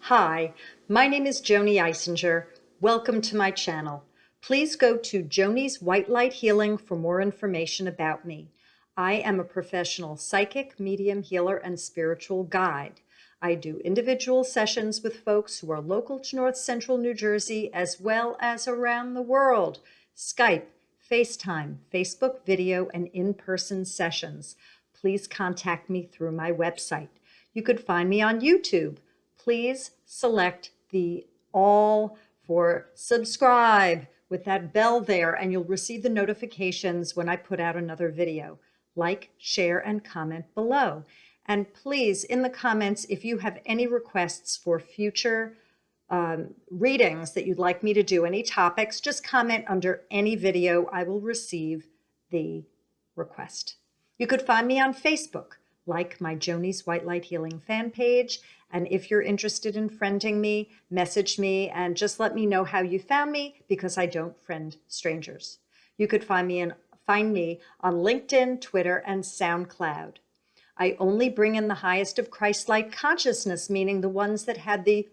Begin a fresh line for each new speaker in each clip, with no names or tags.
Hi, my name is Joanie Eisinger. Welcome to my channel. Please go to Joanie's White Light Healing for more information about me. I am a professional psychic, medium, healer, and spiritual guide. I do individual sessions with folks who are local to North Central New Jersey as well as around the world. Skype, FaceTime, Facebook video, and in-person sessions. Please contact me through my website. You could find me on YouTube. Please select the all for subscribe with that bell there, and you'll receive the notifications when I put out another video. Like, share, and comment below. And please, in the comments, if you have any requests for future readings that you'd like me to do, any topics, just comment under any video. I will receive the request. You could find me on Facebook, like my Joanie's White Light Healing fan page. And if you're interested in friending me, message me and just let me know how you found me, because I don't friend strangers. You could find me on LinkedIn, Twitter, and SoundCloud. I only bring in the highest of Christ-like consciousness, meaning the ones that had the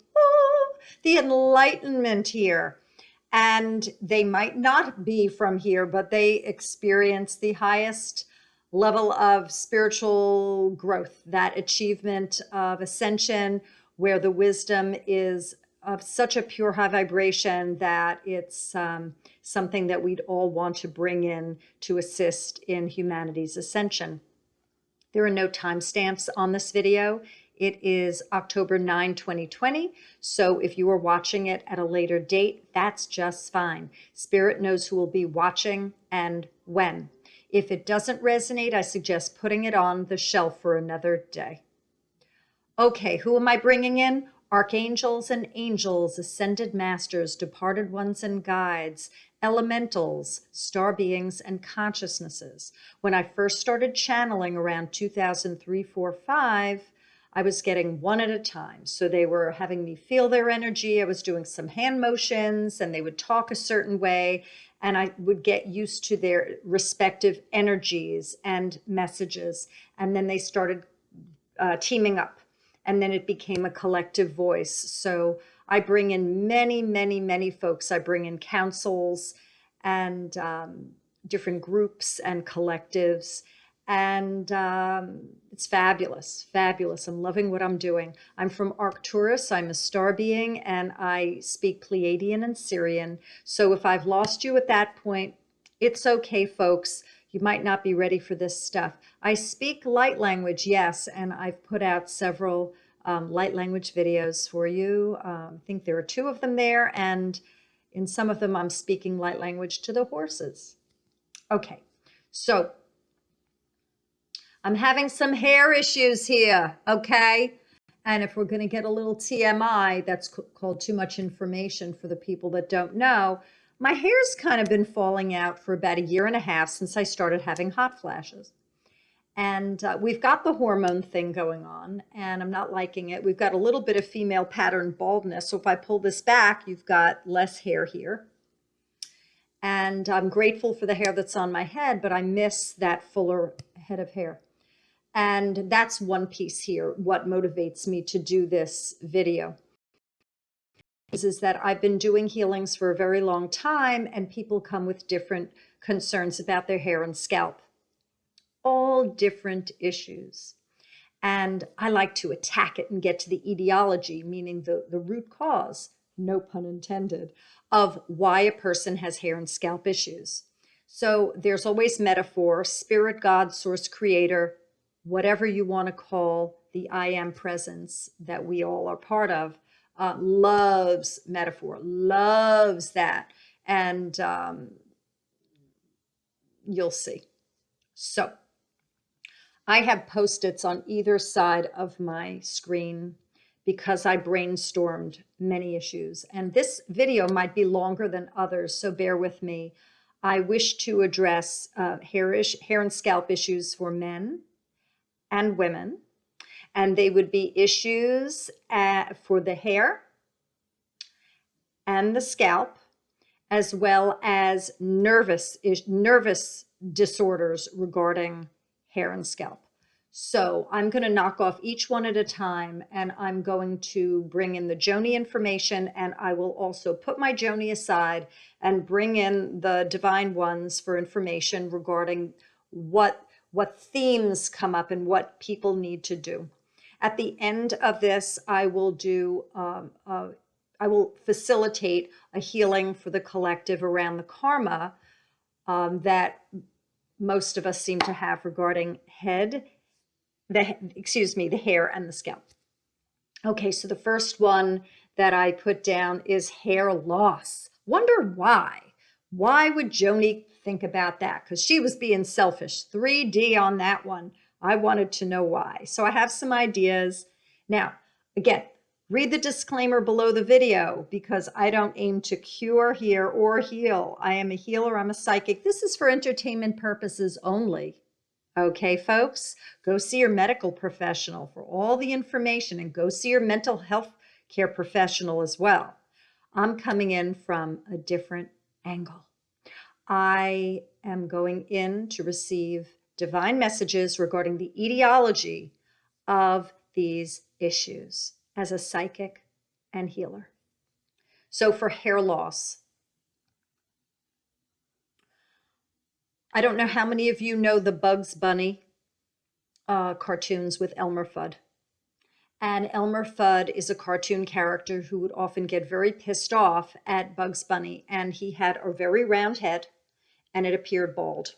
enlightenment here. And they might not be from here, but they experience the highest level of spiritual growth, that achievement of ascension, where the wisdom is of such a pure high vibration that it's something that we'd all want to bring in to assist in humanity's ascension. There are no timestamps on this video. It is October 9, 2020. So if you are watching it at a later date, that's just fine. Spirit knows who will be watching and when. If it doesn't resonate, I suggest putting it on the shelf for another day. Okay, who am I bringing in? Archangels and angels, ascended masters, departed ones and guides, elementals, star beings, and consciousnesses. When I first started channeling around 2003, 4, 5, I was getting one at a time. So they were having me feel their energy. I was doing some hand motions and they would talk a certain way, and I would get used to their respective energies and messages. And then they started teaming up, and then it became a collective voice. So I bring in many, many, many folks. I bring in councils and different groups and collectives. And it's fabulous, fabulous. I'm loving what I'm doing. I'm from Arcturus. I'm a star being, and I speak Pleiadian and Syrian. So if I've lost you at that point, it's okay, folks. You might not be ready for this stuff. I speak light language, yes, and I've put out several light language videos for you. I think there are 2 of them there, and in some of them I'm speaking light language to the horses. Okay, so I'm having some hair issues here, okay? And if we're going to get a little TMI, that's called too much information for the people that don't know, my hair's kind of been falling out for about 1.5 years since I started having hot flashes. And we've got the hormone thing going on, and I'm not liking it. We've got a little bit of female pattern baldness. So if I pull this back, you've got less hair here. And I'm grateful for the hair that's on my head, but I miss that fuller head of hair. And that's one piece here, what motivates me to do this video. Is that I've been doing healings for a very long time, and people come with different concerns about their hair and scalp. All different issues. And I like to attack it and get to the etiology, meaning the root cause, no pun intended, of why a person has hair and scalp issues. So there's always metaphor, spirit, God, source, creator, whatever you want to call the I am presence that we all are part of, loves metaphor, loves that. And you'll see. So I have Post-its on either side of my screen because I brainstormed many issues. And this video might be longer than others, so bear with me. I wish to address hair and scalp issues for men and women, and they would be issues for the hair and the scalp, as well as nervous disorders regarding hair and scalp. So I'm going to knock off each one at a time, and I'm going to bring in the Joanie information, and I will also put my Joanie aside and bring in the divine ones for information regarding what themes come up and what people need to do. At the end of this, I will facilitate a healing for the collective around the karma that most of us seem to have regarding the hair and the scalp. Okay, so the first one that I put down is hair loss. Wonder why? Why would Joanie think about that? Because she was being selfish. 3D on that one. I wanted to know why. So I have some ideas. Now, again, read the disclaimer below the video because I don't aim to cure here or heal. I am a healer. I'm a psychic. This is for entertainment purposes only. Okay, folks, go see your medical professional for all the information, and go see your mental health care professional as well. I'm coming in from a different angle. I am going in to receive divine messages regarding the etiology of these issues as a psychic and healer. So for hair loss, I don't know how many of you know the Bugs Bunny cartoons with Elmer Fudd. And Elmer Fudd is a cartoon character who would often get very pissed off at Bugs Bunny. And he had a very round head and it appeared bald.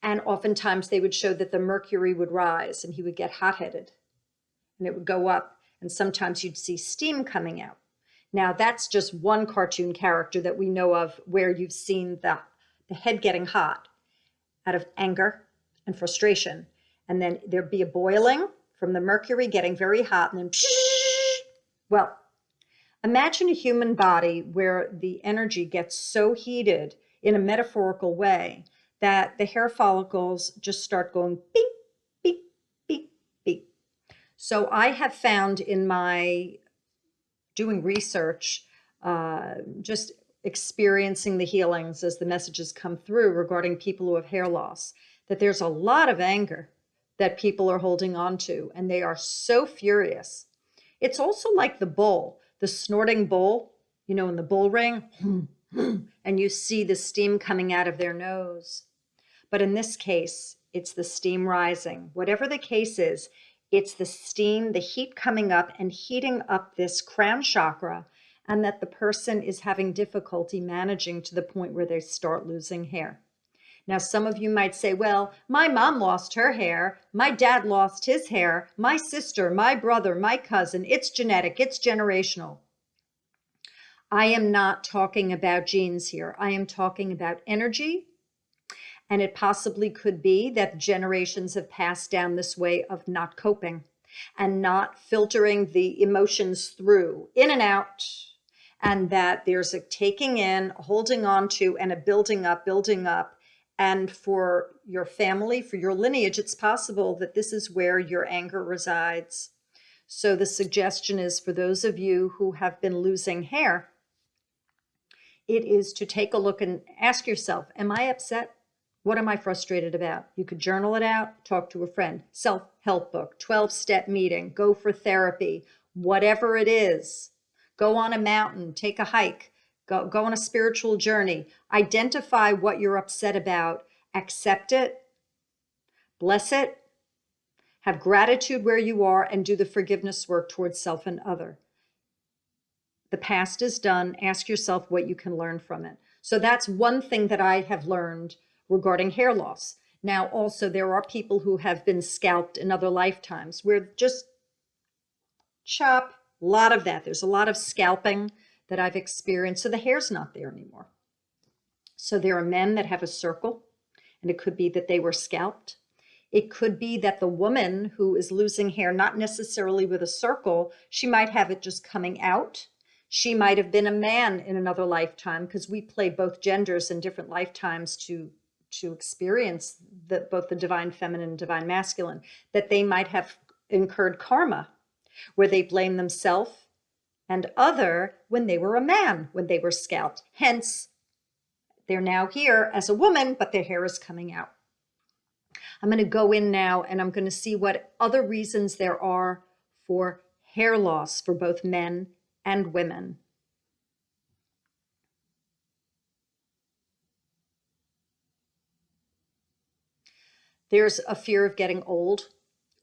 And oftentimes they would show that the mercury would rise and he would get hot-headed and it would go up. And sometimes you'd see steam coming out. Now that's just one cartoon character that we know of where you've seen the head getting hot out of anger and frustration. And then there'd be a boiling from the mercury getting very hot and then, well, imagine a human body where the energy gets so heated in a metaphorical way that the hair follicles just start going beep, beep, beep, beep. So I have found in my doing research, just experiencing the healings as the messages come through regarding people who have hair loss, that there's a lot of anger that people are holding on to, and they are so furious. It's also like the bull, the snorting bull, you know, in the bull ring, and you see the steam coming out of their nose. But in this case, it's the steam rising. Whatever the case is, it's the steam, the heat coming up and heating up this crown chakra, and that the person is having difficulty managing to the point where they start losing hair. Now, some of you might say, well, my mom lost her hair, my dad lost his hair, my sister, my brother, my cousin, it's genetic, it's generational. I am not talking about genes here. I am talking about energy, and it possibly could be that generations have passed down this way of not coping and not filtering the emotions through, in and out, and that there's a taking in, holding on to, and a building up. And for your family, for your lineage, it's possible that this is where your anger resides. So the suggestion is for those of you who have been losing hair, it is to take a look and ask yourself, am I upset? What am I frustrated about? You could journal it out, talk to a friend, self-help book, 12-step meeting, go for therapy, whatever it is. Go on a mountain, take a hike, go on a spiritual journey. Identify what you're upset about, accept it, bless it, have gratitude where you are, and do the forgiveness work towards self and other. The past is done. Ask yourself what you can learn from it. So that's one thing that I have learned regarding hair loss. Now, also, there are people who have been scalped in other lifetimes. We're just chop, a lot of that. There's a lot of scalping that I've experienced. So the hair's not there anymore. So there are men that have a circle, and it could be that they were scalped. It could be that the woman who is losing hair, not necessarily with a circle, she might have it just coming out. She might have been a man in another lifetime, because we play both genders in different lifetimes to experience both the divine feminine and divine masculine, that they might have incurred karma where they blame themselves and other when they were a man, when they were scalped. Hence, they're now here as a woman, but their hair is coming out. I'm going to go in now and I'm going to see what other reasons there are for hair loss for both men and women. There's a fear of getting old.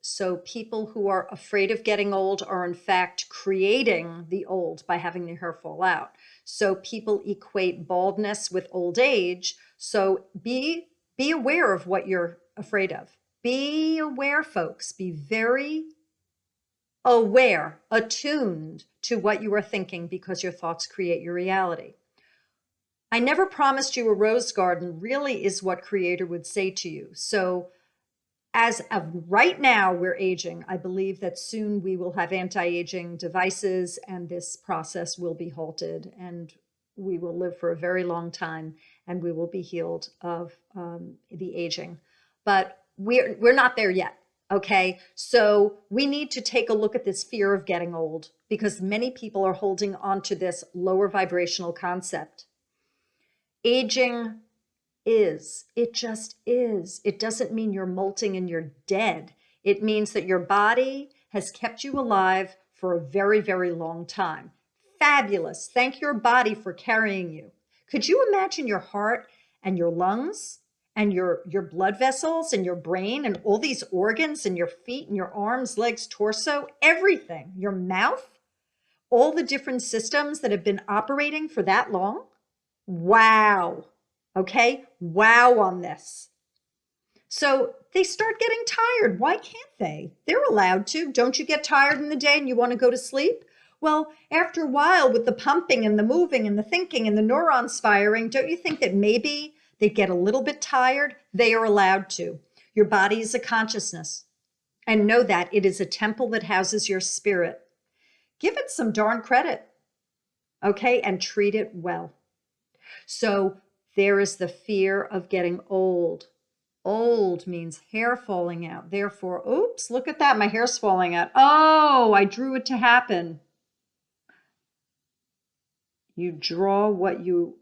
So people who are afraid of getting old are in fact creating the old by having their hair fall out. So people equate baldness with old age. So be aware of what you're afraid of. Be aware, folks. Be very aware, attuned to what you are thinking, because your thoughts create your reality. I never promised you a rose garden really is what Creator would say to you. So as of right now, we're aging. I believe that soon we will have anti-aging devices and this process will be halted and we will live for a very long time and we will be healed of the aging. But we're not there yet, okay? So we need to take a look at this fear of getting old because many people are holding on to this lower vibrational concept. Aging it just is. It doesn't mean you're molting and you're dead. It means that your body has kept you alive for a very, very long time. Fabulous. Thank your body for carrying you. Could you imagine your heart and your lungs and your blood vessels and your brain and all these organs and your feet and your arms, legs, torso, everything, your mouth, all the different systems that have been operating for that long? Wow. Okay, wow on this. So they start getting tired. Why can't they? They're allowed to. Don't you get tired in the day and you want to go to sleep? Well, after a while with the pumping and the moving and the thinking and the neurons firing, don't you think that maybe they get a little bit tired? They are allowed to. Your body is a consciousness. And know that it is a temple that houses your spirit. Give it some darn credit, okay? And treat it well. So there is the fear of getting old. Old means hair falling out. Therefore, oops, look at that. My hair's falling out. Oh, I drew it to happen. You draw what you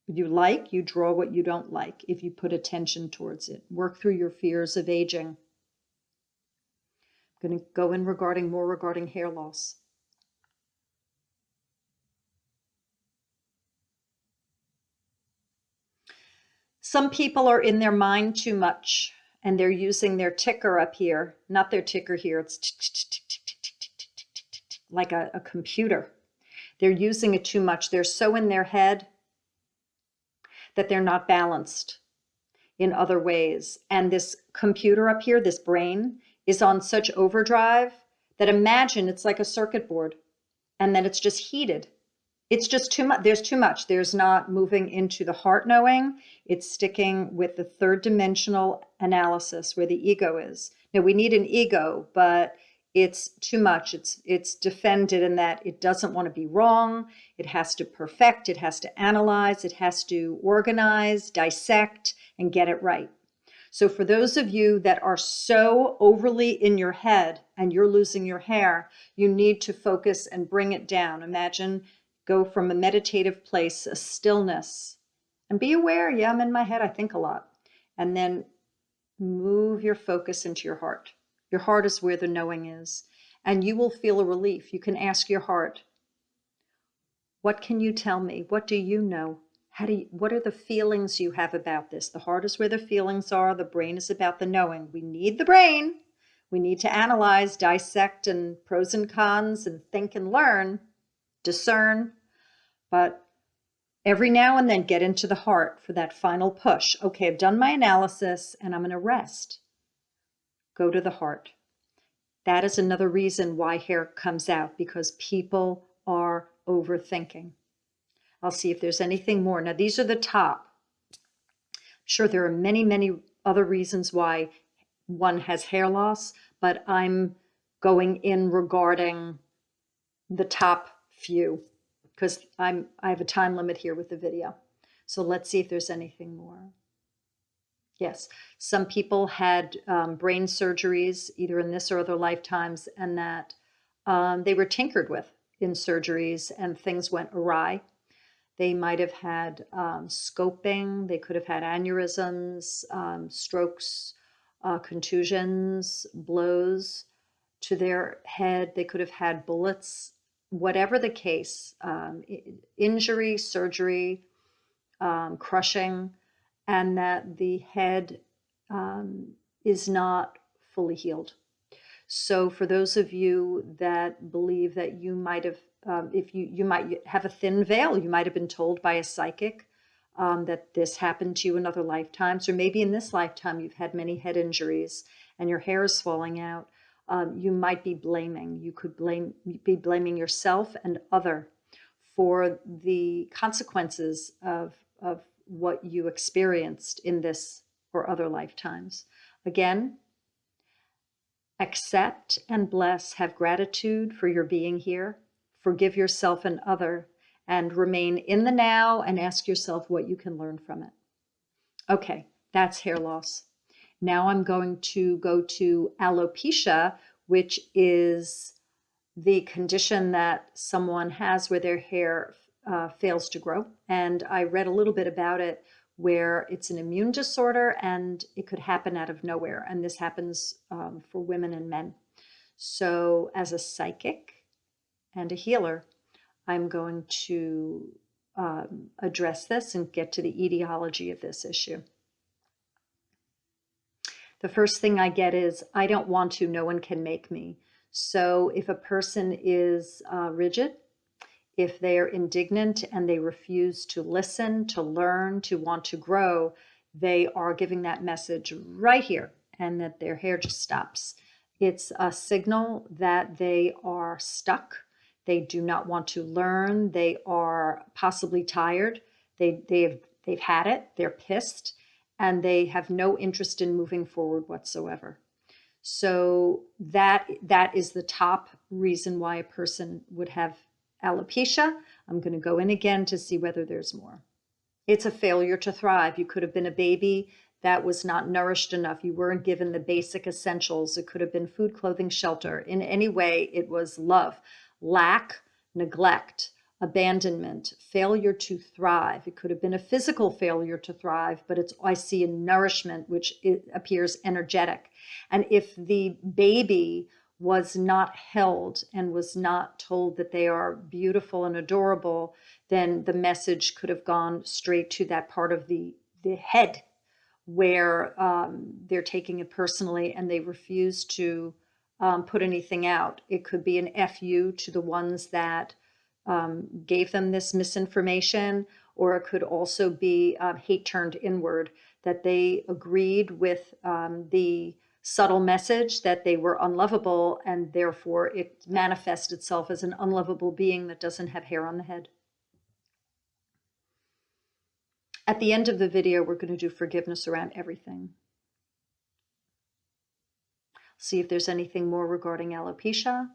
like. You draw what you don't like if you put attention towards it. Work through your fears of aging. I'm going to go in more regarding hair loss. Some people are in their mind too much and they're using their ticker up here, not their ticker here. It's like a computer. They're using it too much. They're so in their head that they're not balanced in other ways. And this computer up here, this brain, is on such overdrive that imagine it's like a circuit board and then it's just heated. It's just too much. There's too much. There's not moving into the heart knowing. It's sticking with the third dimensional analysis where the ego is. Now we need an ego, but it's too much. It's defended in that it doesn't want to be wrong. It has to perfect. It has to analyze. It has to organize, dissect, and get it right. So for those of you that are so overly in your head and you're losing your hair, you need to focus and bring it down. Imagine go from a meditative place, a stillness, and be aware, yeah, I'm in my head, I think a lot. And then move your focus into your heart. Your heart is where the knowing is. And you will feel a relief. You can ask your heart, what can you tell me? What do you know? What are the feelings you have about this? The heart is where the feelings are. The brain is about the knowing. We need the brain. We need to analyze, dissect, and pros and cons, and think and learn, discern. But every now and then get into the heart for that final push. Okay, I've done my analysis and I'm going to rest. Go to the heart. That is another reason why hair comes out, because people are overthinking. I'll see if there's anything more. Now, these are the top. I'm sure there are many, many other reasons why one has hair loss, but I'm going in regarding the top few, because I have a time limit here with the video. So let's see if there's anything more. Yes, some people had brain surgeries either in this or other lifetimes, and that they were tinkered with in surgeries and things went awry. They might have had scoping. They could have had aneurysms, strokes, contusions, blows to their head. They could have had bullets. Whatever the case, injury, surgery, crushing, and that the head is not fully healed. So for those of you that believe that you might have, if you might have a thin veil, you might have been told by a psychic that this happened to you in other lifetimes, or maybe in this lifetime you've had many head injuries and your hair is falling out. You might be blaming. You could be blaming yourself and other for the consequences of what you experienced in this or other lifetimes. Again, accept and bless, have gratitude for your being here, forgive yourself and other, and remain in the now and ask yourself what you can learn from it. Okay, that's hair loss. Now I'm going to go to alopecia, which is the condition that someone has where their hair fails to grow. And I read a little bit about it, where it's an immune disorder and it could happen out of nowhere. And this happens for women and men. So as a psychic and a healer, I'm going to address this and get to the etiology of this issue. The first thing I get is, I don't want to, no one can make me. So if a person is rigid, if they are indignant and they refuse to listen, to learn, to want to grow, they are giving that message right here, and that their hair just stops. It's a signal that they are stuck. They do not want to learn. They are possibly tired. They've had it. They're pissed, and they have no interest in moving forward whatsoever. So that is the top reason why a person would have alopecia. I'm going to go in again to see whether there's more. It's a failure to thrive. You could have been a baby that was not nourished enough. You weren't given the basic essentials. It could have been food, clothing, shelter. In any way, it was love, lack, neglect, abandonment, failure to thrive. It could have been a physical failure to thrive, but I see a nourishment which appears energetic. And if the baby was not held and was not told that they are beautiful and adorable, then the message could have gone straight to that part of the head where they're taking it personally and they refuse to put anything out. It could be an FU to the ones that gave them this misinformation, or it could also be hate turned inward, that they agreed with the subtle message that they were unlovable, and therefore it manifests itself as an unlovable being that doesn't have hair on the head. At the end of the video, we're going to do forgiveness around everything. See if there's anything more regarding alopecia.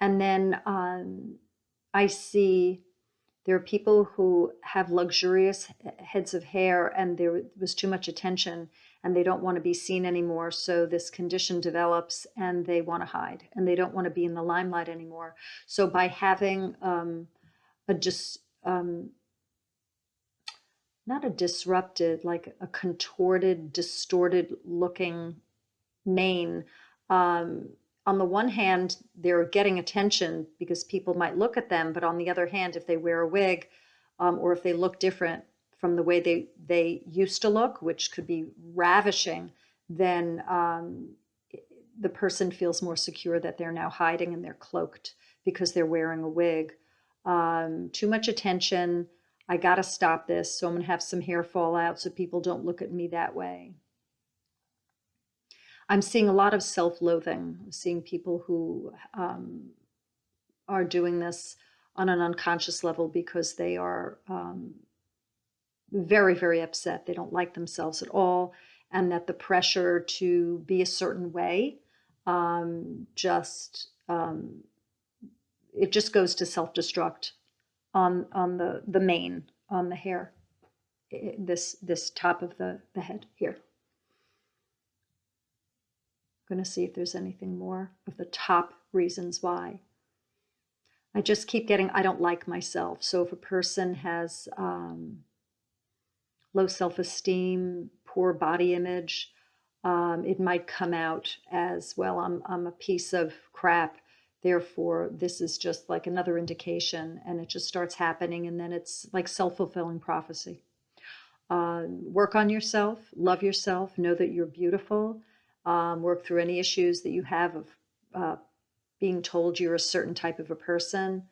And then I see there are people who have luxurious heads of hair and there was too much attention and they don't want to be seen anymore. So this condition develops and they want to hide and they don't want to be in the limelight anymore. So by having not a disrupted, like a contorted, distorted looking mane, on the one hand, they're getting attention because people might look at them, but on the other hand, if they wear a wig or if they look different from the way they used to look, which could be ravishing, then the person feels more secure that they're now hiding and they're cloaked because they're wearing a wig. Too much attention. I got to stop this, so I'm going to have some hair fall out so people don't look at me that way. I'm seeing a lot of self-loathing. I'm seeing people who are doing this on an unconscious level because they are very, very upset. They don't like themselves at all, and that the pressure to be a certain way it just goes to self-destruct on the mane, on the hair, this top of the head here. I'm going to see if there's anything more of the top reasons why. I just keep getting, I don't like myself. So if a person has low self-esteem, poor body image, it might come out as, well, I'm a piece of crap. Therefore, this is just like another indication, and it just starts happening. And then it's like self-fulfilling prophecy. Work on yourself, love yourself, know that you're beautiful, work through any issues that you have of being told you're a certain type of a person.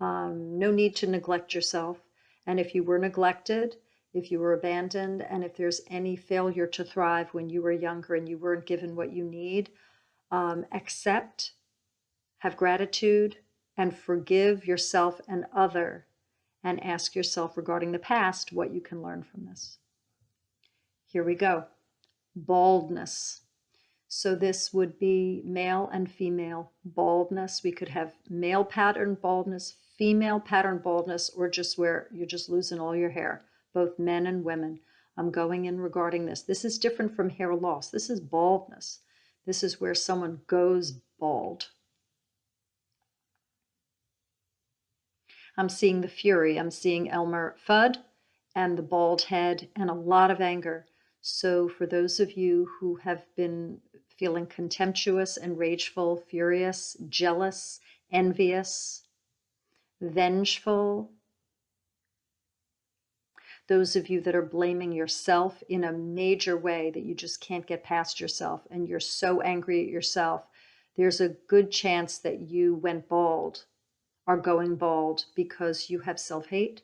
No need to neglect yourself. And if you were neglected, if you were abandoned, and if there's any failure to thrive when you were younger and you weren't given what you need, accept, have gratitude, and forgive yourself and other, and ask yourself regarding the past what you can learn from this. Here we go. Baldness. So this would be male and female baldness. We could have male pattern baldness, female pattern baldness, or just where you're just losing all your hair, both men and women. I'm going in regarding this. This is different from hair loss. This is baldness. This is where someone goes bald. I'm seeing the fury. I'm seeing Elmer Fudd and the bald head and a lot of anger. So for those of you who have been feeling contemptuous and rageful, furious, jealous, envious, vengeful, those of you that are blaming yourself in a major way that you just can't get past yourself and you're so angry at yourself, there's a good chance that you went bald, are going bald because you have self-hate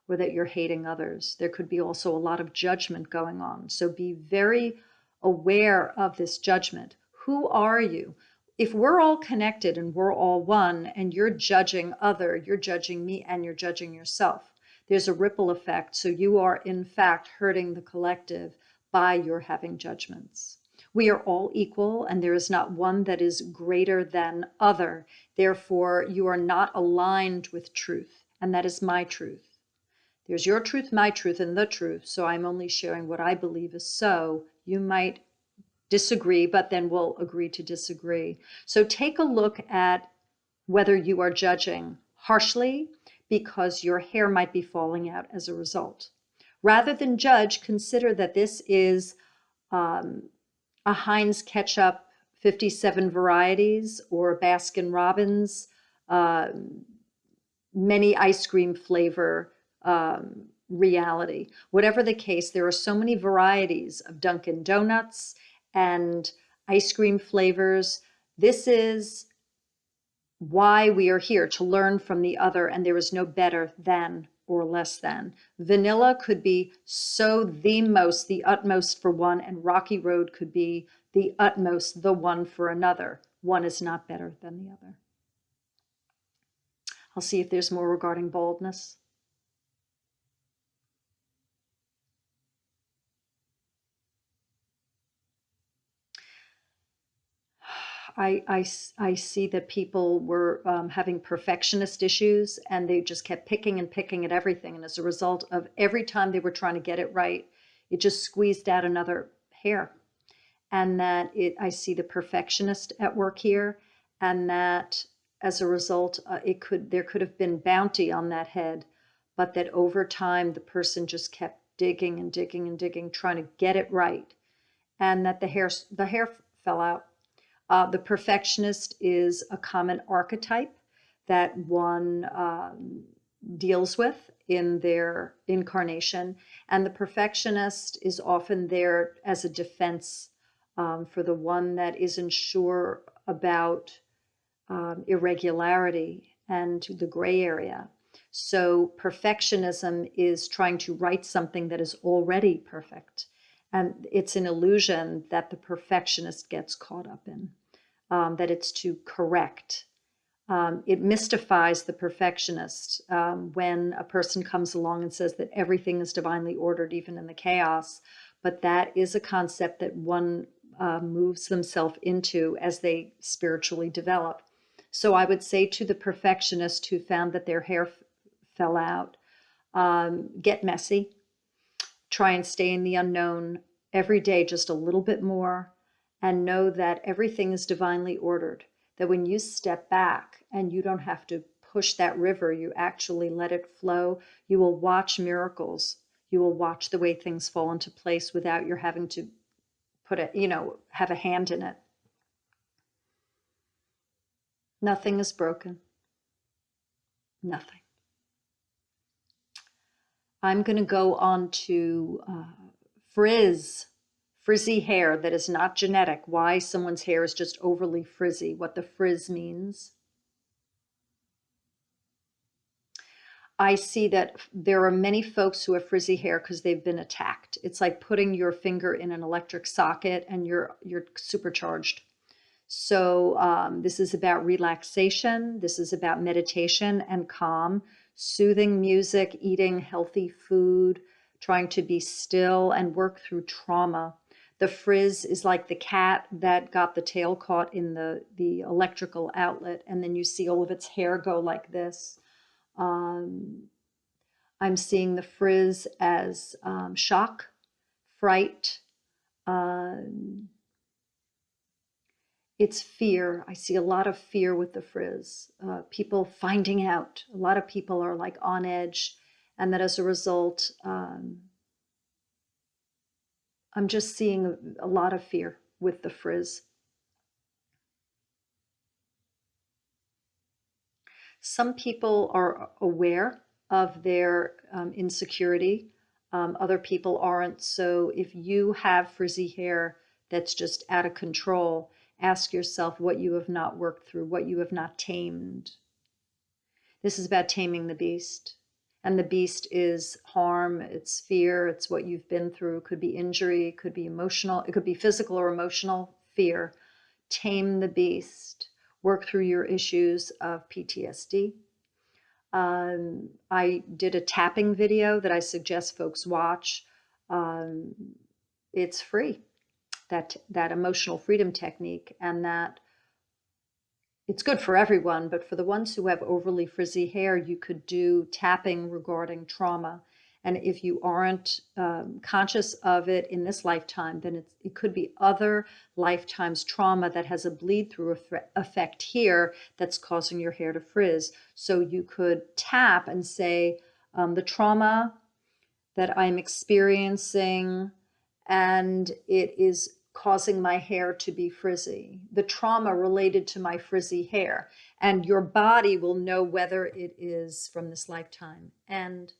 or that you're hating others. There could be also a lot of judgment going on. So be very aware of this judgment. Who are you? If we're all connected and we're all one and you're judging other, you're judging me and you're judging yourself. There's a ripple effect. So you are in fact hurting the collective by your having judgments. We are all equal, and there is not one that is greater than other. Therefore, you are not aligned with truth, and that is my truth. There's your truth, my truth, and the truth. So I'm only sharing what I believe is so. You might disagree, but then we'll agree to disagree. So take a look at whether you are judging harshly because your hair might be falling out as a result. Rather than judge, consider that this is a Heinz ketchup 57 varieties or a Baskin Robbins many ice cream flavor reality. Whatever the case, there are so many varieties of Dunkin' Donuts and ice cream flavors. This is why we are here, to learn from the other, and there is no better than or less than. Vanilla could be so the most, the utmost for one, and Rocky Road could be the utmost, the one for another. One is not better than the other. I'll see if there's more regarding baldness. I see that people were having perfectionist issues, and they just kept picking and picking at everything. And as a result of every time they were trying to get it right, it just squeezed out another hair. And that I see the perfectionist at work here, and that as a result, there could have been bounty on that head, but that over time the person just kept digging and digging and digging, trying to get it right, and that the hair fell out. The perfectionist is a common archetype that one deals with in their incarnation, and the perfectionist is often there as a defense for the one that isn't sure about irregularity and the gray area. So perfectionism is trying to write something that is already perfect. And it's an illusion that the perfectionist gets caught up in, that it's to correct. It mystifies the perfectionist when a person comes along and says that everything is divinely ordered, even in the chaos. But that is a concept that one moves themselves into as they spiritually develop. So I would say to the perfectionist who found that their hair fell out, get messy. Try and stay in the unknown every day just a little bit more, and know that everything is divinely ordered. That when you step back and you don't have to push that river. You actually let it flow. You will watch miracles. You will watch the way things fall into place without your having to put it, have a hand in it. Nothing is broken. Nothing. I'm going to go on to frizzy hair that is not genetic. Why someone's hair is just overly frizzy, what the frizz means. I see that there are many folks who have frizzy hair because they've been attacked. It's like putting your finger in an electric socket and you're supercharged. So this is about relaxation. This is about meditation and calm, soothing music, eating healthy food, trying to be still and work through trauma. The frizz is like the cat that got the tail caught in the electrical outlet, and then you see all of its hair go like this. I'm seeing the frizz as shock, fright. It's fear. I see a lot of fear with the frizz. People finding out. A lot of people are like on edge, and that as a result, I'm just seeing a lot of fear with the frizz. Some people are aware of their insecurity. Other people aren't. So if you have frizzy hair that's just out of control, ask yourself what you have not worked through, what you have not tamed. This is about taming the beast. And the beast is harm, it's fear, it's what you've been through. It could be injury, it could be emotional, it could be physical or emotional fear. Tame the beast. Work through your issues of PTSD. I did a tapping video that I suggest folks watch. It's free, that emotional freedom technique, and that it's good for everyone, but for the ones who have overly frizzy hair, you could do tapping regarding trauma. And if you aren't conscious of it in this lifetime, then it could be other lifetimes trauma that has a bleed through effect here that's causing your hair to frizz. So you could tap and say, the trauma that I'm experiencing, and it is causing my hair to be frizzy, the trauma related to my frizzy hair, and your body will know whether it is from this lifetime and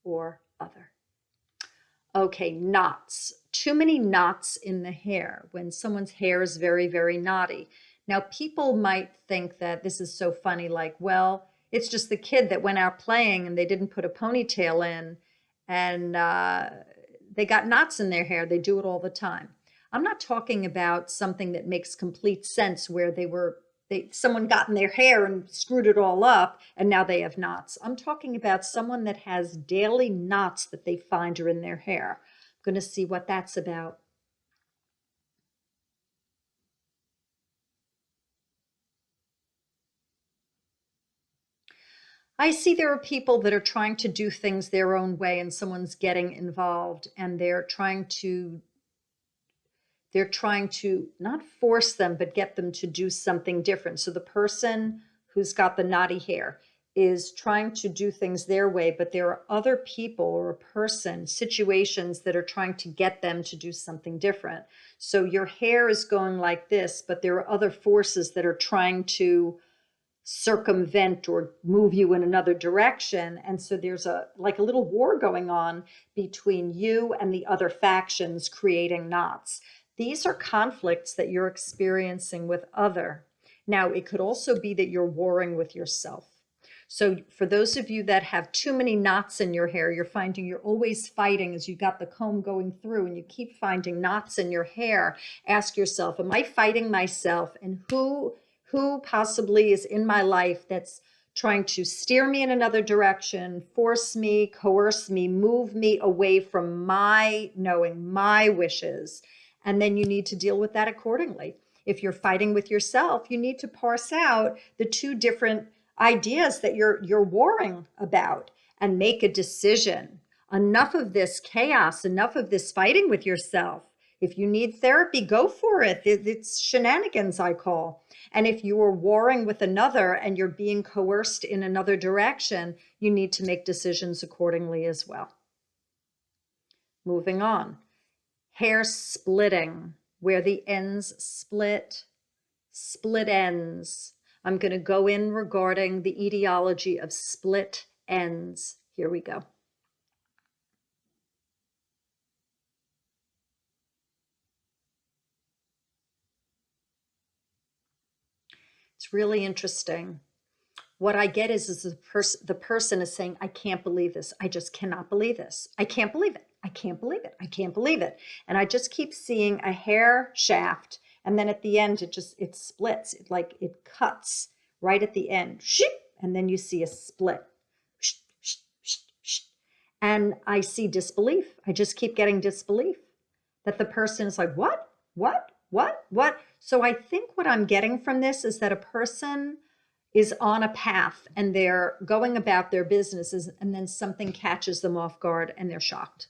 or other. Okay, knots. Too many knots in the hair when someone's hair is very, very knotty. Now, people might think that this is so funny, like, well, it's just the kid that went out playing and they didn't put a ponytail in and they got knots in their hair. They do it all the time. I'm not talking about something that makes complete sense where someone got in their hair and screwed it all up and now they have knots. I'm talking about someone that has daily knots that they find are in their hair. I'm going to see what that's about. I see there are people that are trying to do things their own way and someone's getting involved and they're trying to not force them, but get them to do something different. So the person who's got the knotty hair is trying to do things their way, but there are other people or a person, situations that are trying to get them to do something different. So your hair is going like this, but there are other forces that are trying to circumvent or move you in another direction. And so there's like a little war going on between you and the other factions, creating knots. These are conflicts that you're experiencing with other. Now, it could also be that you're warring with yourself. So for those of you that have too many knots in your hair, you're finding you're always fighting as you got the comb going through and you keep finding knots in your hair. Ask yourself, am I fighting myself? And who possibly is in my life that's trying to steer me in another direction, force me, coerce me, move me away from my knowing, my wishes? And then you need to deal with that accordingly. If you're fighting with yourself, you need to parse out the two different ideas that you're warring about and make a decision. Enough of this chaos, enough of this fighting with yourself. If you need therapy, go for it. It's shenanigans, I call. And if you are warring with another and you're being coerced in another direction, you need to make decisions accordingly as well. Moving on. Hair splitting, where the ends split, split ends. I'm going to go in regarding the etiology of split ends. Here we go. It's really interesting. What I get is the person is saying, I can't believe this. I just cannot believe this. I can't believe it. I can't believe it. I can't believe it. And I just keep seeing a hair shaft. And then at the end, it splits. It cuts right at the end. And then you see a split. And I see disbelief. I just keep getting disbelief that the person is like, what? So I think what I'm getting from this is that a person is on a path and they're going about their businesses, and then something catches them off guard and they're shocked.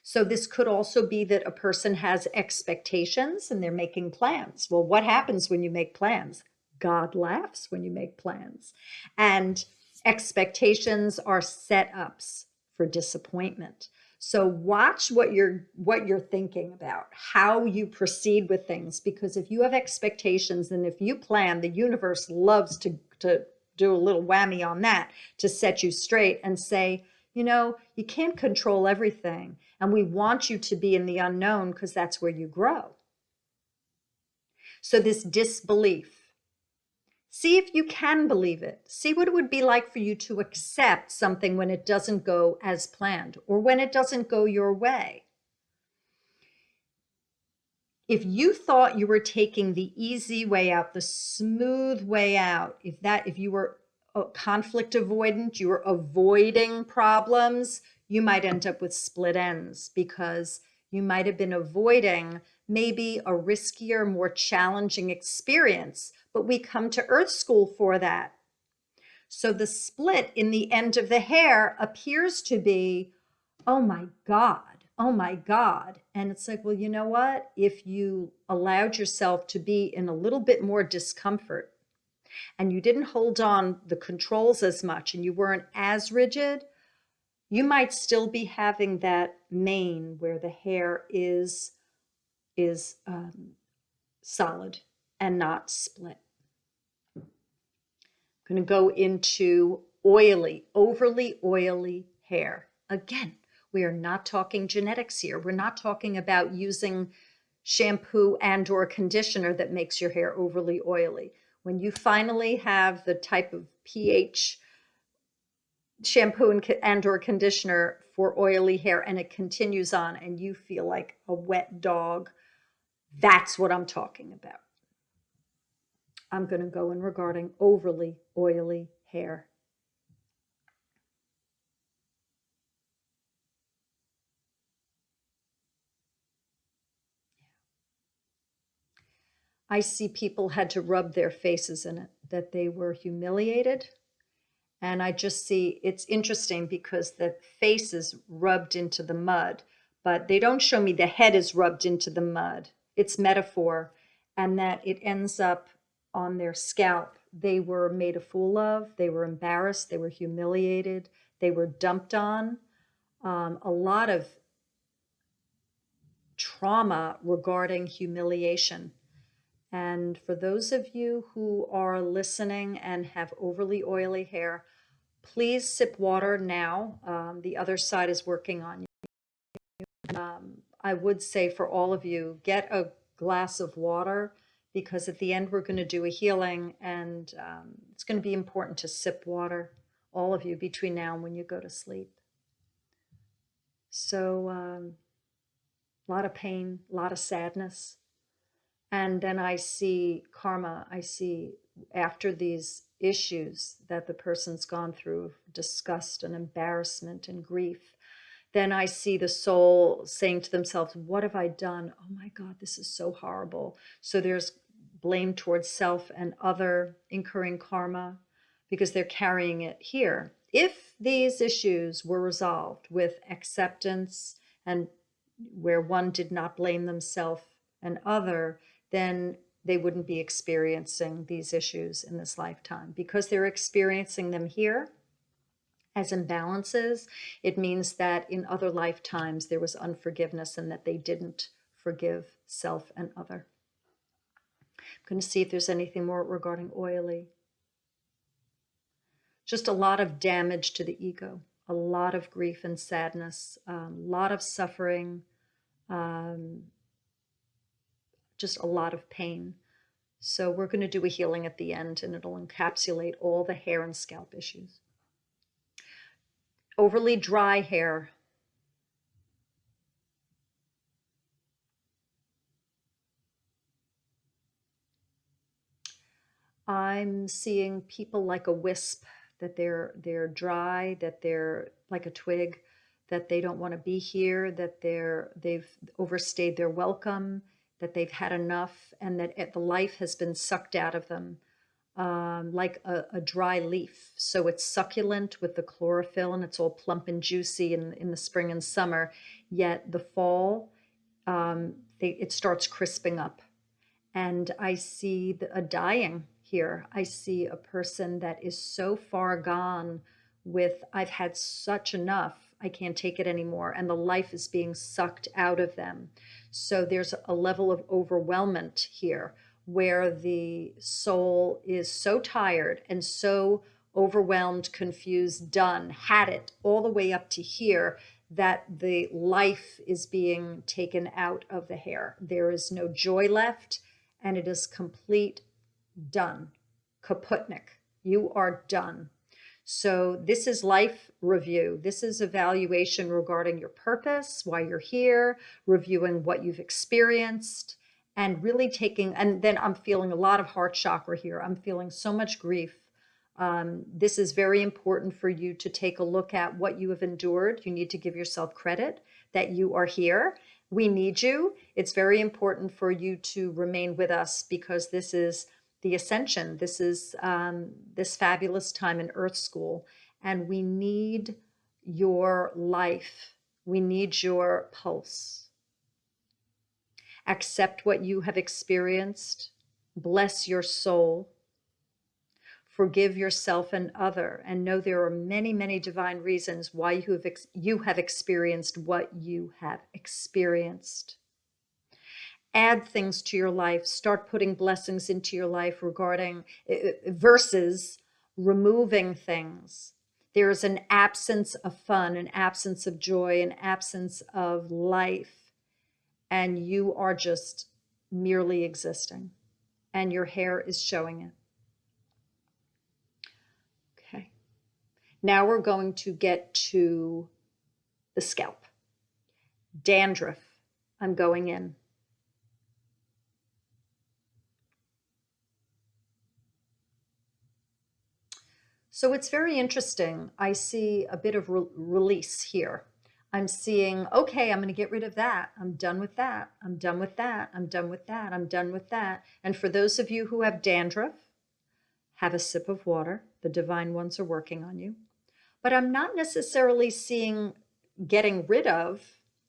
So this could also be that a person has expectations and they're making plans. Well, what happens when you make plans? God laughs when you make plans. And expectations are setups for disappointment. So watch what you're thinking about, how you proceed with things, because if you have expectations and if you plan, the universe loves to do a little whammy on that to set you straight and say, you know, you can't control everything. And we want you to be in the unknown because that's where you grow. So this disbelief, see if you can believe it. See what it would be like for you to accept something when it doesn't go as planned or when it doesn't go your way. If you thought you were taking the easy way out, the smooth way out, if you were conflict avoidant, you were avoiding problems, you might end up with split ends because you might have been avoiding maybe a riskier, more challenging experience, but we come to Earth School for that. So the split in the end of the hair appears to be, oh my God, oh my God. And it's like, well, you know what? If you allowed yourself to be in a little bit more discomfort and you didn't hold on the controls as much and you weren't as rigid, you might still be having that mane where the hair is solid and not split. I'm going to go into oily, overly oily hair. Again, we are not talking genetics here. We're not talking about using shampoo and or conditioner that makes your hair overly oily. When you finally have the type of pH shampoo and or conditioner for oily hair and it continues on and you feel like a wet dog, that's what I'm talking about. I'm going to go in regarding overly oily hair. I see people had to rub their faces in it, that they were humiliated. And I just see, it's interesting because the face is rubbed into the mud, but they don't show me the head is rubbed into the mud. It's metaphor, and that it ends up on their scalp. They were made a fool of, they were embarrassed, they were humiliated, they were dumped on. A lot of trauma regarding humiliation. And for those of you who are listening and have overly oily hair, please sip water now. The other side is working on you. I would say for all of you, get a glass of water because at the end we're going to do a healing and it's going to be important to sip water, all of you, between now and when you go to sleep. So a lot of pain, a lot of sadness. And then I see karma. I see after these issues that the person's gone through, disgust and embarrassment and grief, then I see the soul saying to themselves, what have I done? Oh my God, this is so horrible. So there's blame towards self and other, incurring karma because they're carrying it here. If these issues were resolved with acceptance and where one did not blame themselves and other, then they wouldn't be experiencing these issues in this lifetime. Because they're experiencing them here as imbalances, it means that in other lifetimes there was unforgiveness and that they didn't forgive self and other. I'm going to see if there's anything more regarding oily. Just a lot of damage to the ego, a lot of grief and sadness, a lot of suffering, just a lot of pain. So we're going to do a healing at the end, and it'll encapsulate all the hair and scalp issues. Overly dry hair. I'm seeing people like a wisp, that they're dry, that they're like a twig, that they don't want to be here, that they've overstayed their welcome, that they've had enough, and that the life has been sucked out of them, like a dry leaf. So it's succulent with the chlorophyll, and it's all plump and juicy in the spring and summer. Yet the fall, it starts crisping up. And I see a dying here. I see a person that is so far gone with, I've had such enough, I can't take it anymore. And the life is being sucked out of them. So there's a level of overwhelmment here where the soul is so tired and so overwhelmed, confused, done, had it all the way up to here, that the life is being taken out of the hair. There is no joy left, and it is complete, done. Kaputnik. You are done. So this is life review. This is evaluation regarding your purpose, why you're here, reviewing what you've experienced, and really taking, and then I'm feeling a lot of heart chakra here. I'm feeling so much grief. This is very important for you to take a look at what you have endured. You need to give yourself credit that you are here. We need you. It's very important for you to remain with us, because this is the ascension. This is this fabulous time in Earth School, and we need your life. We need your pulse. Accept what you have experienced. Bless your soul. Forgive yourself and other, and know there are many, many divine reasons why you have experienced what you have experienced. Add things to your life. Start putting blessings into your life regarding versus removing things. There is an absence of fun, an absence of joy, an absence of life, and you are just merely existing, and your hair is showing it. Okay. Now we're going to get to the scalp. Dandruff. I'm going in. So it's very interesting. I see a bit of release here. I'm seeing, okay, I'm going to get rid of that. I'm done with that. I'm done with that. I'm done with that. I'm done with that. And for those of you who have dandruff, have a sip of water. The divine ones are working on you. But I'm not necessarily seeing getting rid of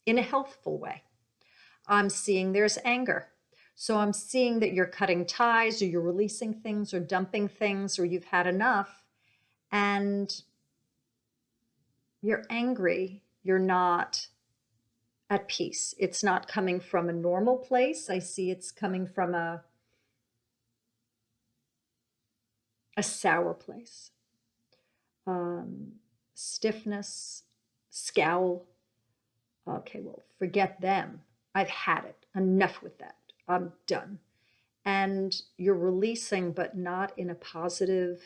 in a healthful way. I'm seeing there's anger. So I'm seeing that you're cutting ties, or you're releasing things, or dumping things, or you've had enough, and you're angry. You're not at peace. It's not coming from a normal place. I see it's coming from a sour place. Stiffness, scowl. Okay, well, forget them. I've had it. Enough with that. I'm done. And you're releasing, but not in a positive,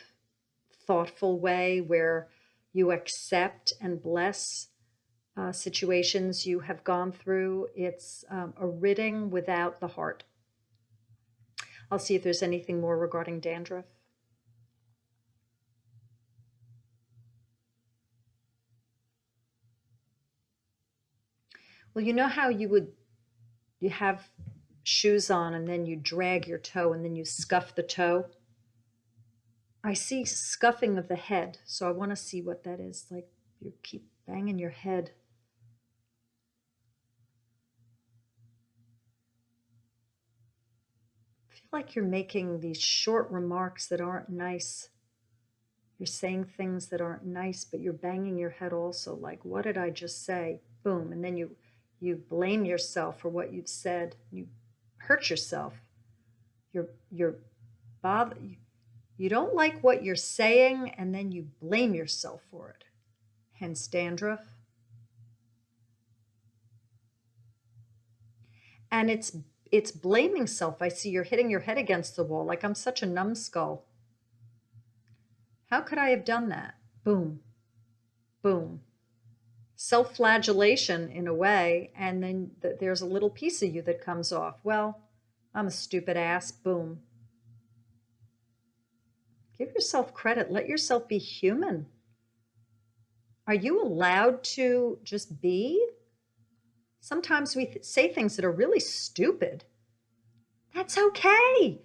thoughtful way where you accept and bless situations you have gone through. It's a ridding without the heart. I'll see if there's anything more regarding dandruff. Well, you know how you have shoes on and then you drag your toe and then you scuff the toe? I see scuffing of the head, so I want to see what that is. Like you keep banging your head. like you're making these short remarks that aren't nice. You're saying things that aren't nice, but you're banging your head also, like, what did I just say? Boom. And then you blame yourself for what you've said. You hurt yourself. You're bother. You don't like what you're saying, and then you blame yourself for it. Hence dandruff. And it's blaming self. I see you're hitting your head against the wall like I'm such a numbskull. How could I have done that? Boom, boom. Self-flagellation in a way, and then there's a little piece of you that comes off. Well, I'm a stupid ass. Boom. Give yourself credit. Let yourself be human. Are you allowed to just be? Sometimes we say things that are really stupid. That's okay.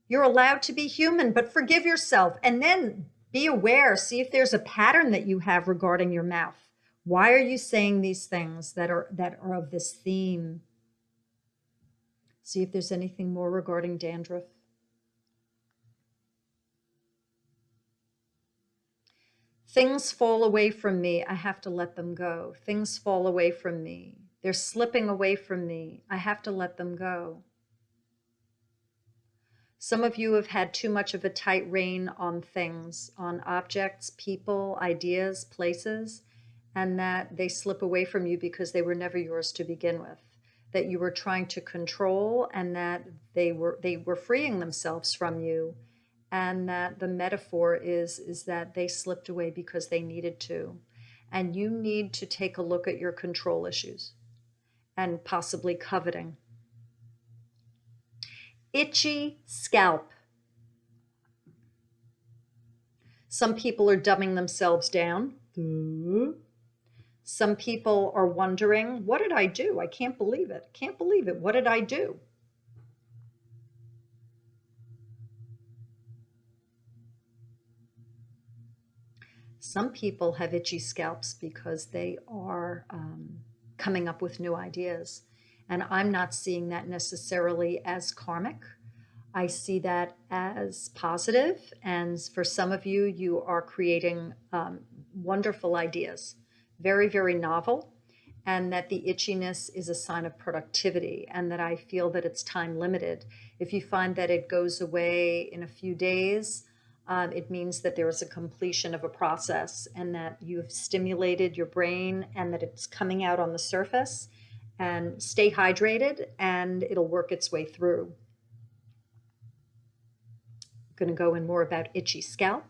You're allowed to be human, but forgive yourself and then be aware. See if there's a pattern that you have regarding your mouth. Why are you saying these things that are of this theme? See if there's anything more regarding dandruff. Things fall away from me. I have to let them go. Things fall away from me. They're slipping away from me. I have to let them go. Some of you have had too much of a tight rein on things, on objects, people, ideas, places, and that they slip away from you because they were never yours to begin with. That you were trying to control, and that they were freeing themselves from you. And that the metaphor is that they slipped away because they needed to. And you need to take a look at your control issues and possibly coveting. Itchy scalp. Some people are dumbing themselves down. Some people are wondering, what did I do? I can't believe it. Can't believe it. What did I do? Some people have itchy scalps because they are coming up with new ideas. And I'm not seeing that necessarily as karmic. I see that as positive. And for some of you, you are creating wonderful ideas, very, very novel. And that the itchiness is a sign of productivity, and that I feel that it's time limited. If you find that it goes away in a few days, it means that there is a completion of a process, and that you've stimulated your brain, and that it's coming out on the surface. And stay hydrated, and it'll work its way through. I'm going to go in more about itchy scalp.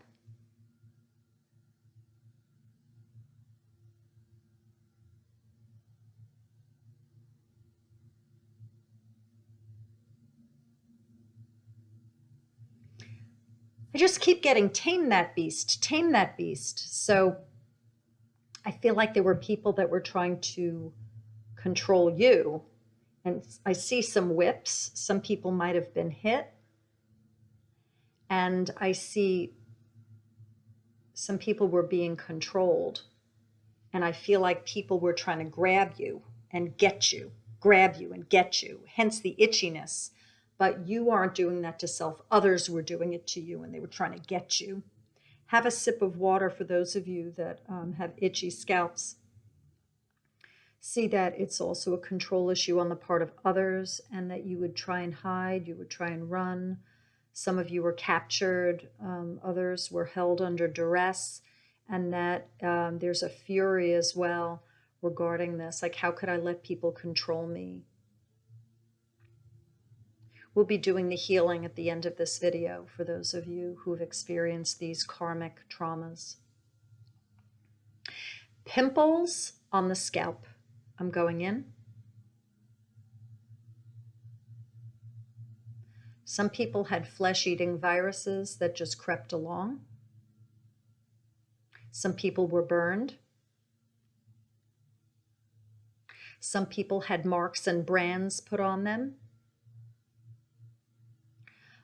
I just keep getting tame that beast, tame that beast. So I feel like there were people that were trying to control you. And I see some whips. Some people might have been hit. And I see some people were being controlled. And I feel like people were trying to grab you and get you, grab you and get you, hence the itchiness. But you aren't doing that to self. Others were doing it to you, and they were trying to get you. Have a sip of water for those of you that have itchy scalps. See that it's also a control issue on the part of others, and that you would try and hide, you would try and run. Some of you were captured, others were held under duress, and that there's a fury as well regarding this. Like, how could I let people control me? We'll be doing the healing at the end of this video for those of you who've experienced these karmic traumas. Pimples on the scalp. I'm going in. Some people had flesh-eating viruses that just crept along. Some people were burned. Some people had marks and brands put on them.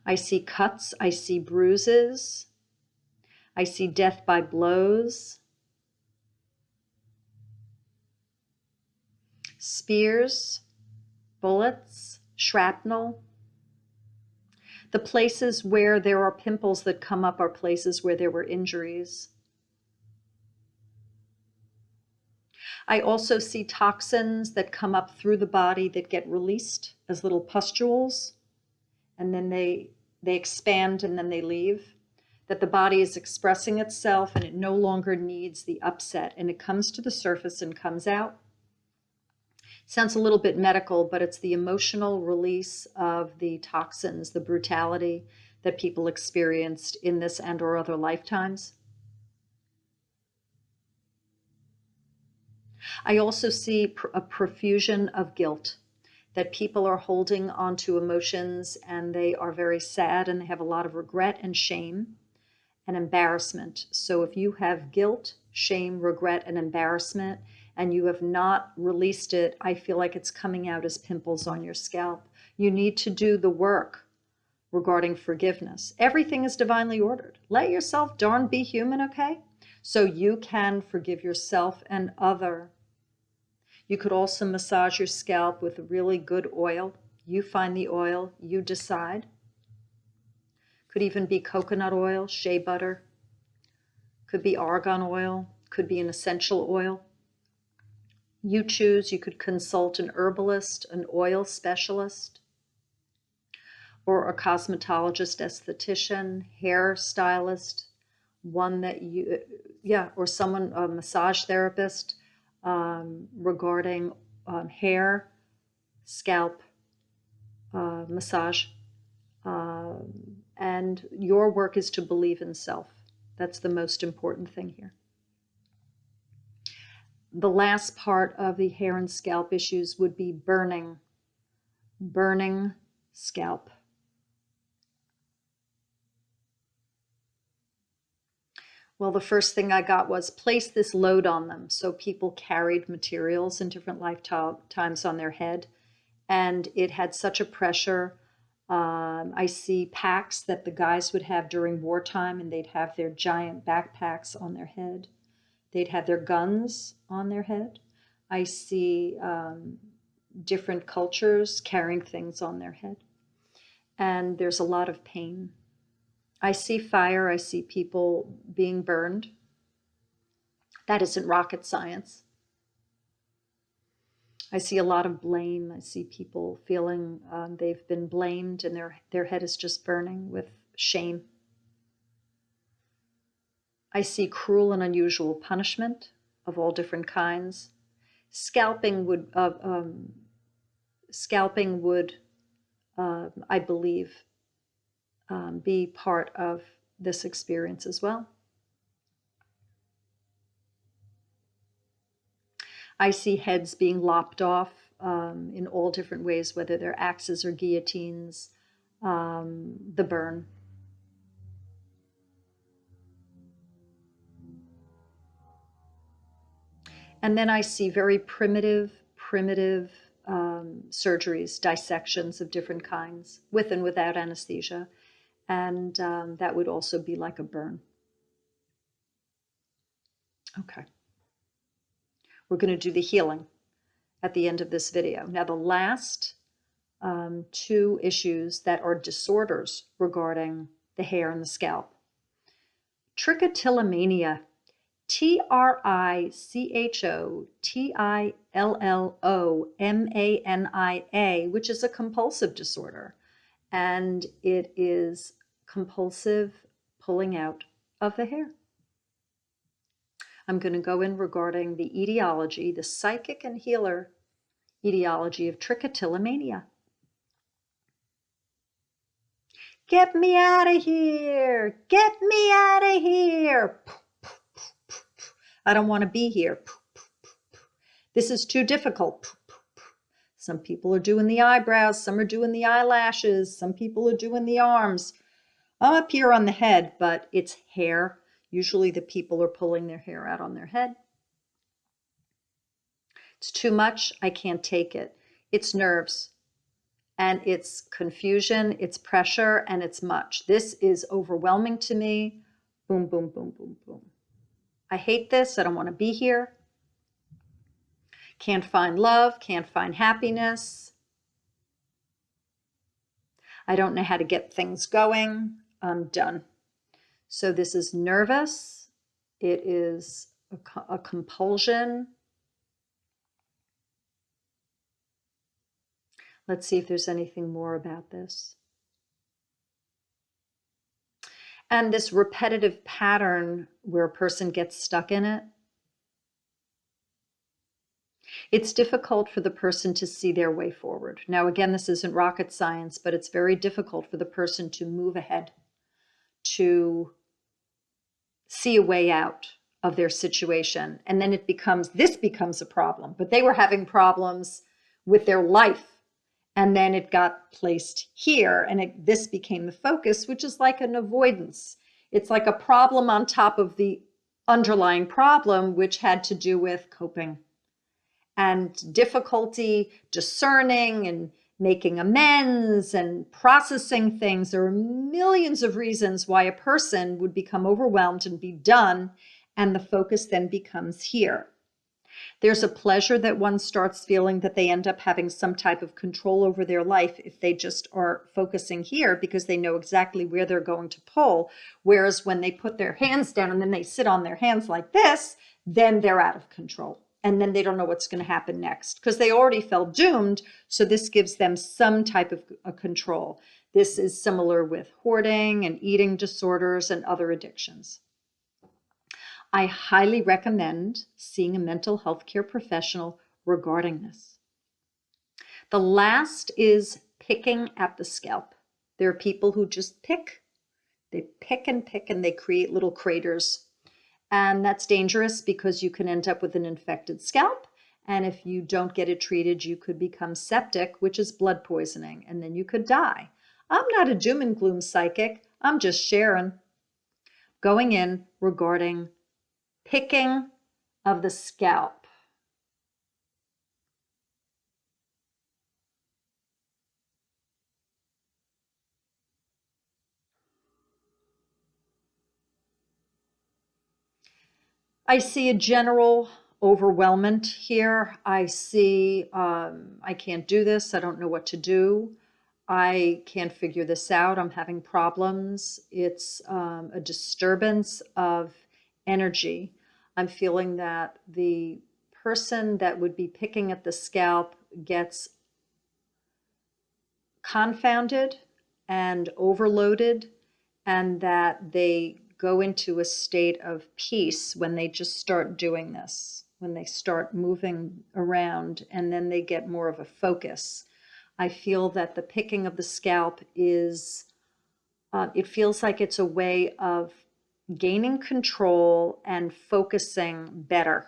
I see cuts, I see bruises. I see death by blows. Spears, bullets, shrapnel. The places where there are pimples that come up are places where there were injuries. I also see toxins that come up through the body that get released as little pustules, and then they expand and then they leave. That the body is expressing itself and it no longer needs the upset, and it comes to the surface and comes out. Sounds a little bit medical, but it's the emotional release of the toxins, the brutality that people experienced in this and or other lifetimes. I also see a profusion of guilt, that people are holding onto emotions and they are very sad and they have a lot of regret and shame and embarrassment. So if you have guilt, shame, regret, and embarrassment, and you have not released it, I feel like it's coming out as pimples on your scalp. You need to do the work regarding forgiveness. Everything is divinely ordered. Let yourself darn be human, okay? So you can forgive yourself and other. You could also massage your scalp with really good oil. You find the oil, you decide. Could even be coconut oil, shea butter. Could be argan oil. Could be an essential oil. You choose. You could consult an herbalist, an oil specialist, or a cosmetologist, esthetician, hair stylist, one that you, or someone, a massage therapist, regarding hair, scalp, massage. And your work is to believe in self. That's the most important thing here. The last part of the hair and scalp issues would be burning scalp. Well, the first thing I got was place this load on them. So people carried materials in different lifetimes on their head, and it had such a pressure. I see packs that the guys would have during wartime, and they'd have their giant backpacks on their head. They'd have their guns on their head. I see different cultures carrying things on their head. And there's a lot of pain. I see fire. I see people being burned. That isn't rocket science. I see a lot of blame. I see people feeling they've been blamed and their head is just burning with shame. I see cruel and unusual punishment of all different kinds. Scalping would, I believe, be part of this experience as well. I see heads being lopped off in all different ways, whether they're axes or guillotines, the burn. And then I see very primitive surgeries, dissections of different kinds, with and without anesthesia. And that would also be like a burn. Okay. We're going to do the healing at the end of this video. Now, the last two issues that are disorders regarding the hair and the scalp. Trichotillomania. Trichotillomania, which is a compulsive disorder. And it is compulsive pulling out of the hair. I'm going to go in regarding the etiology, the psychic and healer etiology of trichotillomania. Get me out of here! Get me out of here! I don't want to be here. This is too difficult. Some people are doing the eyebrows, some are doing the eyelashes, some people are doing the arms. I'm up here on the head, but it's hair. Usually the people are pulling their hair out on their head. It's too much. I can't take it. It's nerves, and it's confusion, it's pressure, and it's much. This is overwhelming to me. Boom, boom, boom, boom, boom. I hate this. I don't want to be here. Can't find love, can't find happiness. I don't know how to get things going. I'm done. So this is nervous. It is a compulsion. Let's see if there's anything more about this. And this repetitive pattern where a person gets stuck in it, it's difficult for the person to see their way forward. Now, again, this isn't rocket science, but it's very difficult for the person to move ahead, to see a way out of their situation. And then this becomes a problem. But they were having problems with their life. And then it got placed here, and this became the focus, which is like an avoidance. It's like a problem on top of the underlying problem, which had to do with coping and difficulty discerning and making amends and processing things. There are millions of reasons why a person would become overwhelmed and be done, and the focus then becomes here. There's a pleasure that one starts feeling that they end up having some type of control over their life if they just are focusing here, because they know exactly where they're going to pull. Whereas when they put their hands down and then they sit on their hands like this, then they're out of control. And then they don't know what's going to happen next because they already felt doomed. So this gives them some type of a control. This is similar with hoarding and eating disorders and other addictions. I highly recommend seeing a mental health care professional regarding this. The last is picking at the scalp. There are people who just pick. They pick and they create little craters. And that's dangerous because you can end up with an infected scalp. And if you don't get it treated, you could become septic, which is blood poisoning, and then you could die. I'm not a doom and gloom psychic. I'm just sharing. Going in regarding picking of the scalp. I see a general overwhelmment here. I see, I can't do this. I don't know what to do. I can't figure this out. I'm having problems. It's a disturbance of energy. I'm feeling that the person that would be picking at the scalp gets confounded and overloaded, and that they go into a state of peace when they just start doing this, when they start moving around, and then they get more of a focus. I feel that the picking of the scalp is, it feels like it's a way of gaining control and focusing better.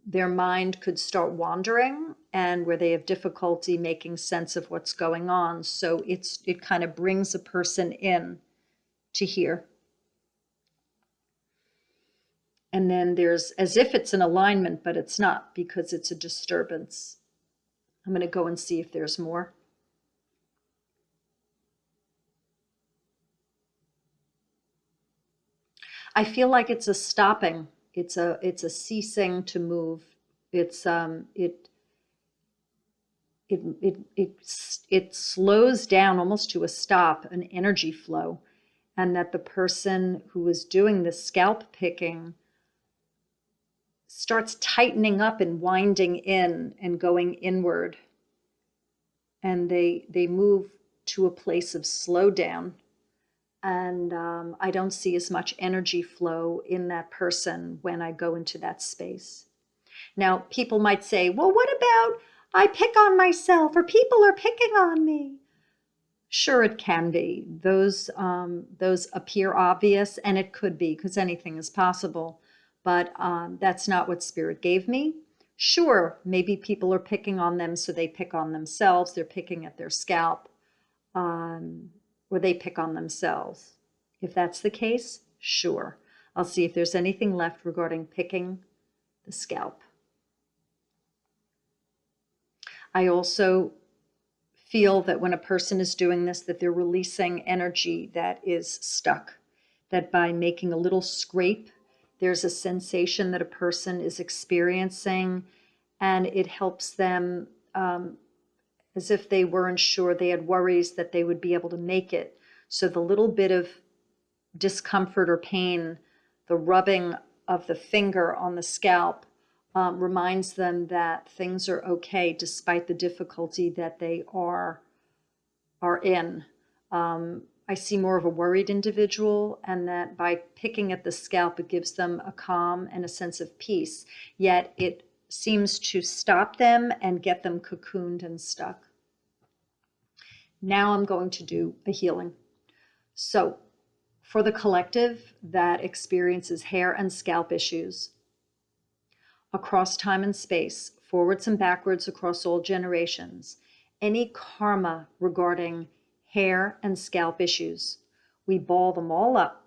Their mind could start wandering, and where they have difficulty making sense of what's going on. So it kind of brings a person in to here. And then there's as if it's an alignment, but it's not, because it's a disturbance. I'm going to go and see if there's more. I feel like it's a stopping. It's a ceasing to move. It's it slows down almost to a stop, an energy flow, and that the person who is doing the scalp picking starts tightening up and winding in and going inward, and they move to a place of slowdown. And I don't see as much energy flow in that person when I go into that space. Now, people might say, well, what about I pick on myself, or people are picking on me? Sure, it can be. Those appear obvious, and it could be, because anything is possible. But that's not what Spirit gave me. Sure, maybe people are picking on them, so they pick on themselves. They're picking at their scalp. Or they pick on themselves. If that's the case, sure. I'll see if there's anything left regarding picking the scalp. I also feel that when a person is doing this, that they're releasing energy that is stuck, that by making a little scrape, there's a sensation that a person is experiencing, and it helps them as if they weren't sure. They had worries that they would be able to make it. So the little bit of discomfort or pain, the rubbing of the finger on the scalp, reminds them that things are okay despite the difficulty that they are in. I see more of a worried individual, and that by picking at the scalp, it gives them a calm and a sense of peace. Yet it seems to stop them and get them cocooned and stuck. Now I'm going to do a healing. So for the collective that experiences hair and scalp issues across time and space, forwards and backwards across all generations, any karma regarding hair and scalp issues, we ball them all up,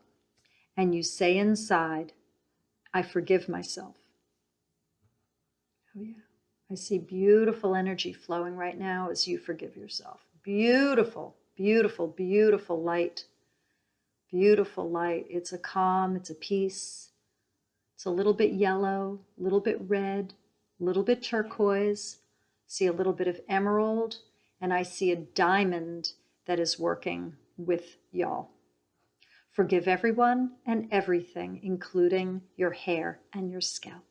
and you say inside, I forgive myself. Oh yeah, I see beautiful energy flowing right now as you forgive yourself. Beautiful, beautiful, beautiful light. Beautiful light. It's a calm, it's a peace. It's a little bit yellow, a little bit red, a little bit turquoise. See a little bit of emerald, and I see a diamond that is working with y'all. Forgive everyone and everything, including your hair and your scalp.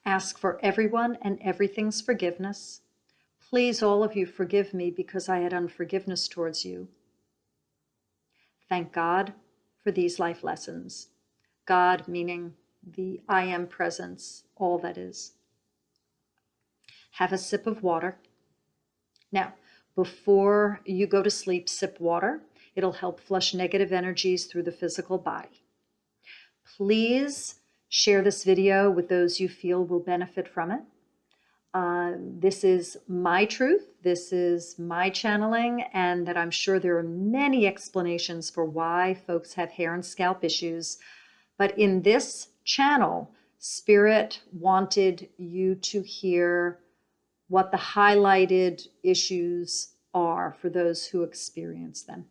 Ask for everyone and everything's forgiveness. Please, all of you, forgive me because I had unforgiveness towards you. Thank God for these life lessons. God meaning the I am presence, all that is. Have a sip of water. Now, before you go to sleep, sip water. It'll help flush negative energies through the physical body. Please share this video with those you feel will benefit from it. This is my truth, this is my channeling, and that I'm sure there are many explanations for why folks have hair and scalp issues. But in this channel, Spirit wanted you to hear what the highlighted issues are for those who experience them.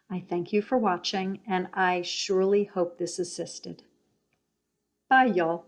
I thank you for watching, and I surely hope this assisted. Bye, y'all.